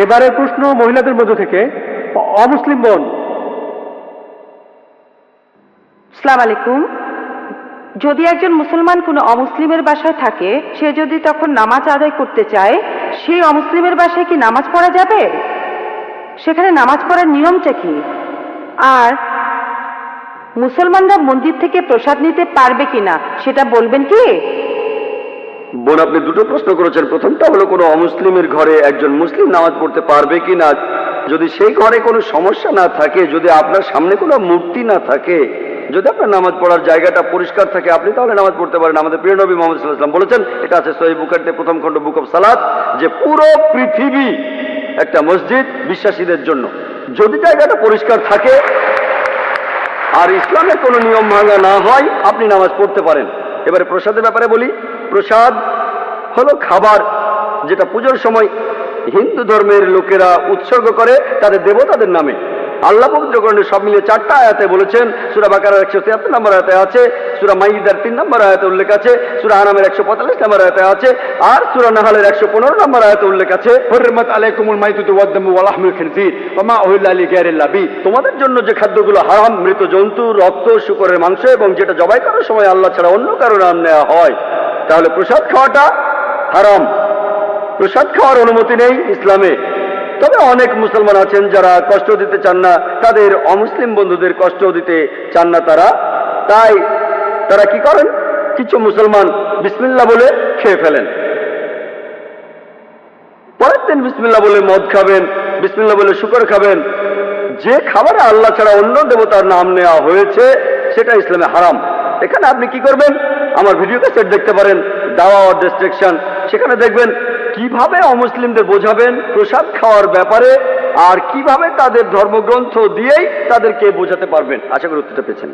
এবারে প্রশ্ন মহিলাদের মধ্য থেকে অমুসলিম বোন। আসসালামু আলাইকুম। যদি একজন মুসলমান কোনো অমুসলিমের বাসায় থাকে, সে যদি তখন নামাজ আদায় করতে চায়, সেই অমুসলিমের বাসায় কি নামাজ পড়া যাবে? সেখানে নামাজ পড়ার নিয়মটা কি? আর মুসলমানরা মন্দির থেকে প্রসাদ নিতে পারবে কিনা সেটা বলবেন কি? বোন, আপনি দুটো প্রশ্ন করেছেন। প্রথমটা হলো কোনো অমুসলিমের ঘরে একজন মুসলিম নামাজ পড়তে পারবে কি না। যদি সেই ঘরে কোনো সমস্যা না থাকে, যদি আপনার সামনে কোনো মূর্তি না থাকে, যদি আপনার নামাজ পড়ার জায়গাটা পরিষ্কার থাকে, আপনি তাহলে নামাজ পড়তে পারেন। আমাদের প্রিয় নবী মুহাম্মদ সাল্লাল্লাহু আলাইহি ওয়াসাল্লাম বলেছেন, এটা আছে সহিহ বুখারীতে প্রথম খণ্ড বুক অফ সালাত, যে পুরো পৃথিবী একটা মসজিদ বিশ্বাসীদের জন্য, যদি জায়গাটা পরিষ্কার থাকে আর ইসলামের কোনো নিয়ম ভাঙা না হয়, আপনি নামাজ পড়তে পারেন। এবারে প্রসাদের ব্যাপারে বলি। প্রসাদ হলো খাবার যেটা পুজোর সময় হিন্দু ধর্মের লোকেরা উৎসর্গ করে তাদের দেবতাদের নামে। আল্লাহ পবিত্র কোরআনে সব মিলিয়ে 4টা আয়াতে বলেছেন। সূরা বাকারার 173 নম্বর আয়াতে আছে, সূরা মাইদার 3 নম্বর আয়াতে উল্লেখ আছে, সূরা আনামের 145 নম্বর আয়াতে আছে, আর সূরা নাহলের 115 নম্বর আয়াতে উল্লেখ আছে, হুররিমাত আলাইকুমুল মাইতাতু ওয়াদ দামু ওয়া লাহমুল খিনজির ওয়া মা উহিল্লা লিগাইরিল্লাহ বি। তোমাদের জন্য যে খাদ্যগুলো হারাম, মৃত জন্তু, রক্ত, শূকরের মাংস এবং যেটা জবাই করার সময় আল্লাহ ছাড়া অন্য কারো নাম নেওয়া হয়। তাহলে প্রসাদ খাওয়াটা হারাম, প্রসাদ খাওয়ার অনুমতি নেই ইসলামে। তবে অনেক মুসলমান আছেন যারা কষ্ট দিতে চান না, তাদের অমুসলিম বন্ধুদের কষ্ট দিতে চান না তাই তারা কি করেন, কিছু মুসলমান বিসমিল্লাহ বলে খেয়ে ফেলেন। পরের দিন বিসমিল্লাহ বলে মদ খাবেন, বিসমিল্লাহ বলে শুকর খাবেন। যে খাবারে আল্লাহ ছাড়া অন্য দেবতার নাম নেওয়া হয়েছে সেটা ইসলামে হারাম। এখানে আপনি কি করবেন, আমার ভিডিও ক্যাসেট দেখতে পারেন, দাওয়া ও ডিস্ট্রাকশন। সেখানে দেখবেন কিভাবে অমুসলিমদের বোঝাবেন প্রসাদ খাওয়ার ব্যাপারে, আর কিভাবে তাদের ধর্মগ্রন্থ দিয়েই তাদেরকে বোঝাতে পারবেন। আশা করি উত্তরটা পেয়েছেন।